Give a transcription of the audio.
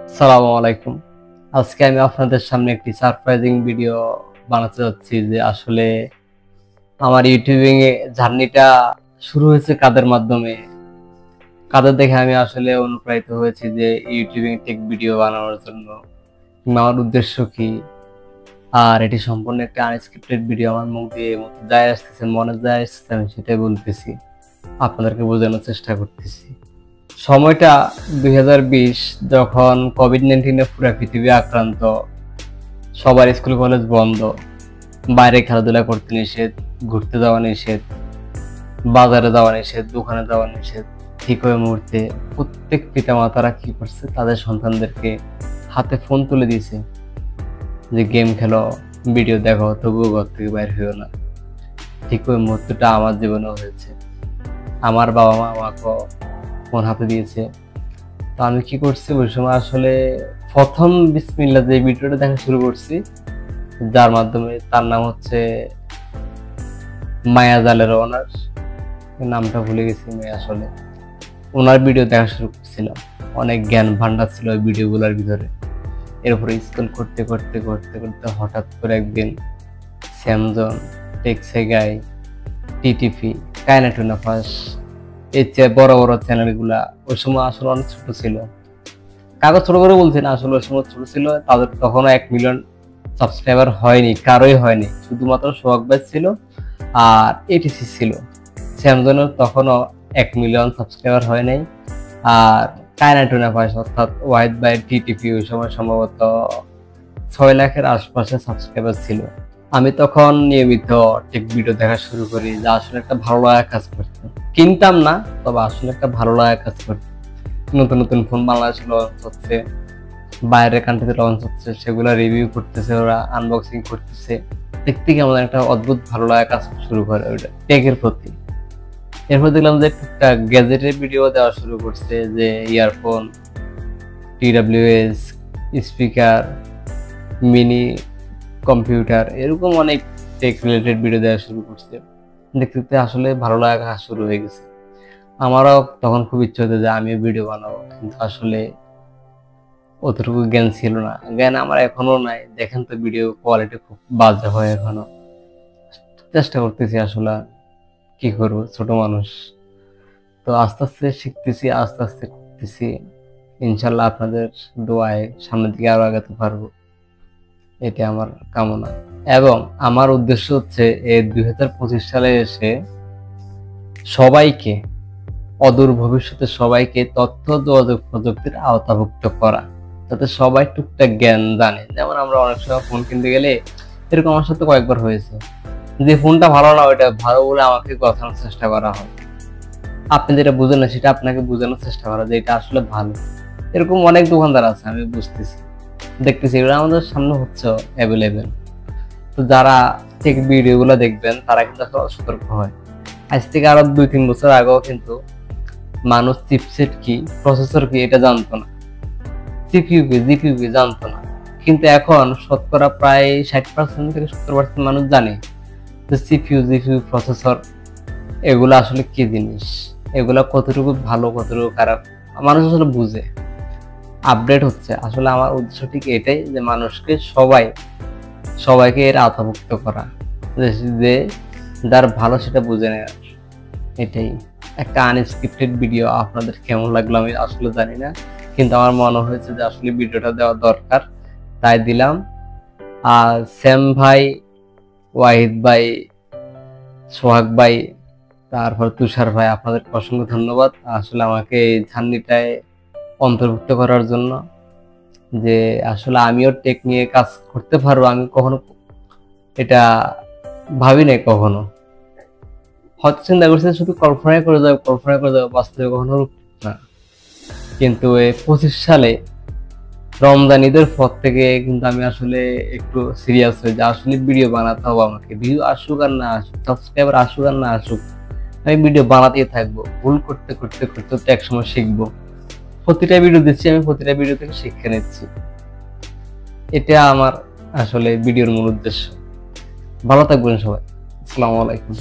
আসসালামু আলাইকুম। আজকে আমি আপনাদের সামনে একটি সারপ্রাইজিং ভিডিও বানাতে যাচ্ছি যে আসলে আমার ইউটিউবিং এ জার্নিটা শুরু হয়েছে কাদের মাধ্যমে, কাদের দেখে আমি আসলে অনুপ্রাণিত হয়েছি যে ইউটিউবিং টেক ভিডিও বানানোর জন্য, আমার উদ্দেশ্য কি। আর এটি সম্পূর্ণ একটা আনস্ক্রিপ্টেড ভিডিও, আমার মুখ দিয়ে যায় আসতেছে, মনে যায় আসতেছে, আমি সেটাই বলতেছি, আপনাদেরকে বোঝানোর চেষ্টা করতেছি। সময়টা 2020, যখন কোভিড-19 পুরো পৃথিবী আক্রান্ত, সবার স্কুল কলেজ বন্ধ, বাইরে খেলাধুলা করতে নিষেধ, ঘুরতে যাওয়া নিষেধ, বাজারে যাওয়া নিষেধ, দোকানে যাওয়া নিষেধ। ঠিক ওই মুহূর্তে প্রত্যেক পিতামাতারা কি করছে, তাদের সন্তানদেরকে হাতে ফোন তুলে দিয়েছে যে গেম খেলো, ভিডিও দেখো, তবুও ঘর থেকে বাইর হইও না। ঠিক ওই মুহূর্তটা আমার জীবনেও হয়েছে। আমার বাবা মা আমাকে ফোন হাতে দিয়েছে। তো আমি কি করছি ওই সময়, আসলে প্রথম বিসমিল্লাহ যে ভিডিওটা দেখা শুরু করছি, যার মাধ্যমে, তার নাম হচ্ছে মায়াজালের ওনার, নামটা ভুলে গেছি আমি আসলে। ওনার ভিডিও দেখা শুরু করছিলাম, অনেক জ্ঞান ভান্ডার ছিল ওই ভিডিওগুলোর ভিতরে। এরপরে স্কুল করতে করতে করতে করতে হঠাৎ করে একদিন স্যামজন, টেকসেগাই, টিটিপি, কাইনাটুনাফাস, এই বড় বড় চ্যানেলগুলা ওই সময় আসলে অনেক ছোট ছিল। কাগজ ছোট করে বলছি না, আসলে ওই সময় ছোট ছিল, তাদের তখনও 1 মিলিয়ন সাবস্ক্রাইবার হয়নি, কারোই হয়নি, শুধুমাত্র সোহাগ ভাই ছিল আর এটিসি ছিল। স্যামসনের তখনও 1 মিলিয়ন সাবস্ক্রাইবার হয় নাই। আর কাইনাটুনাফাস অর্থাৎ ওয়াহিদ ভাই টিটিপি ওই সময় সম্ভবত 6 লাখের আশপাশে সাবস্ক্রাইবার ছিল। আমি তখন নিয়মিত টেক ভিডিও দেখা শুরু করি, যা আসলে একটা ভালো লাগা কাজ করতো। কিনতাম না, তবে আসলে একটা ভালো লাগা কাজ করতো। নতুন নতুন ফোন বাংলাদেশে লঞ্চ হচ্ছে, বাইরের কান্ট্রিতে লঞ্চ হচ্ছে, সেগুলো রিভিউ করতেছে, ওরা আনবক্সিং করতেছে, দেখতে কেমন একটা অদ্ভুত ভালো লাগা কাজ শুরু করে ওইটা টেকের প্রতি। এরপর দেখলাম যে টুকটাক গ্যাজেটের ভিডিও দেওয়া শুরু করছে, যে earphone, TWS, speaker, mini computer, এরকম অনেক টেক রিলেটেড ভিডিও দেওয়া শুরু করছে। দেখতে দেখতে আসলে ভালো লাগা শুরু হয়ে গেছে। আমারও তখন খুব ইচ্ছে হতো যে আমিও ভিডিও বানাবো, কিন্তু আসলে অতটুকু জ্ঞান ছিল না। জ্ঞান আমার এখনো নাই, দেখেন তো ভিডিও কোয়ালিটি খুব বাজে হয় এখনো। চেষ্টা করতেছি, আসলে কি করবো, ছোট মানুষ তো। আস্তে আস্তে শিখতেছি, আস্তে আস্তে করতেছি। ইনশাল্লাহ আপনাদের দোয়ায় সামনের দিকে আরো আগাতে পারবো, এটা আমার কামনা। এবং আমার উদ্দেশ্য হচ্ছে এই 2025 সালে এসে সবাইকে, অদূর ভবিষ্যতে সবাইকে তথ্য যোগাযোগ প্রযুক্তির আওতাভুক্ত করা, যাতে সবাই টুকটাক জ্ঞান জানে। যেমন আমরা অনেক সময় ফোন কিনতে গেলে, এরকম আমার সাথে কয়েকবার হয়েছে, যে ফোনটা ভালো না, ওইটা ভালো বলে আমাকে বোঝানোর চেষ্টা করা হয়। আপনি যেটা বুঝেন না, সেটা আপনাকে বোঝানোর চেষ্টা করা, যে এটা আসলে ভালো। এরকম অনেক দোকানদার আছে, আমি বুঝতেছি, দেখতেছি, এগুলো আমাদের সামনে হচ্ছে অ্যাভেলেবেল। তো যারা ঠিক ভিডিওগুলো দেখবেন, তারা কিন্তু আসলে সতর্ক হয়। আজ থেকে আরো 2-3 বছর আগেও কিন্তু মানুষ চিপসেট কি, প্রসেসর কি এটা জানতো না, সিপিইউ কি, জিপিইউ কি জানতো না। কিন্তু এখন শতকরা প্রায় 60% থেকে 70% মানুষ জানে যে সিপিইউ, জিপিইউ, প্রসেসর এগুলো আসলে কি জিনিস, এগুলা কতটুকু ভালো, কতটুকু খারাপ, মানুষ আসলে বুঝে। আপডেট হচ্ছে। আসলে আমার উদ্দেশ্য ঠিক এটাই, যে মানুষকে সবাইকে এর আওতাভুক্ত করা, যে যার ভালো সেটা বুঝে নেয়। এটাই একটা আনস্ক্রিপ্টেড ভিডিও। আপনাদের কেমন লাগলো আমি আসলে জানি না, কিন্তু আমার মনে হয়েছে যে আসলে ভিডিওটা দেওয়া দরকার, তাই দিলাম। আর স্যাম ভাই, ওয়াহিদ ভাই, সোহাগ ভাই, তারপর তুষার ভাই, আপনাদের অসংখ্য ধন্যবাদ আসলে আমাকে এই জার্নিটায় অন্তর্ভুক্ত করার জন্য। যে আসলে আমিও টেক নিয়ে কাজ করতে পারবো, আমি কখনো এটা ভাবি নাই কখনো। হয়তো চিন্তা করছে শুধু কল্পনায় করে যাবো, বাস্তবে কখনো না। কিন্তু এই 25 সালে রমজান ঈদের পর থেকে কিন্তু আমি আসলে একটু সিরিয়াস হয়ে, যে আসলে ভিডিও বানাতে হবে আমাকে। ভিউ আসুক আর না আসুক, সাবস্ক্রাইবার আসুক আর না আসুক, আমি ভিডিও বানাতেই থাকবো। ভুল করতে করতে করতে করতে একসময় শিখবো। প্রতিটা ভিডিও দিচ্ছি, আমি প্রতিটা ভিডিও থেকে শিক্ষা নিচ্ছি। এটা আমার আসলে ভিডিওর মূল উদ্দেশ্য। ভালো থাকবেন সবাই। আসসালামু আলাইকুম।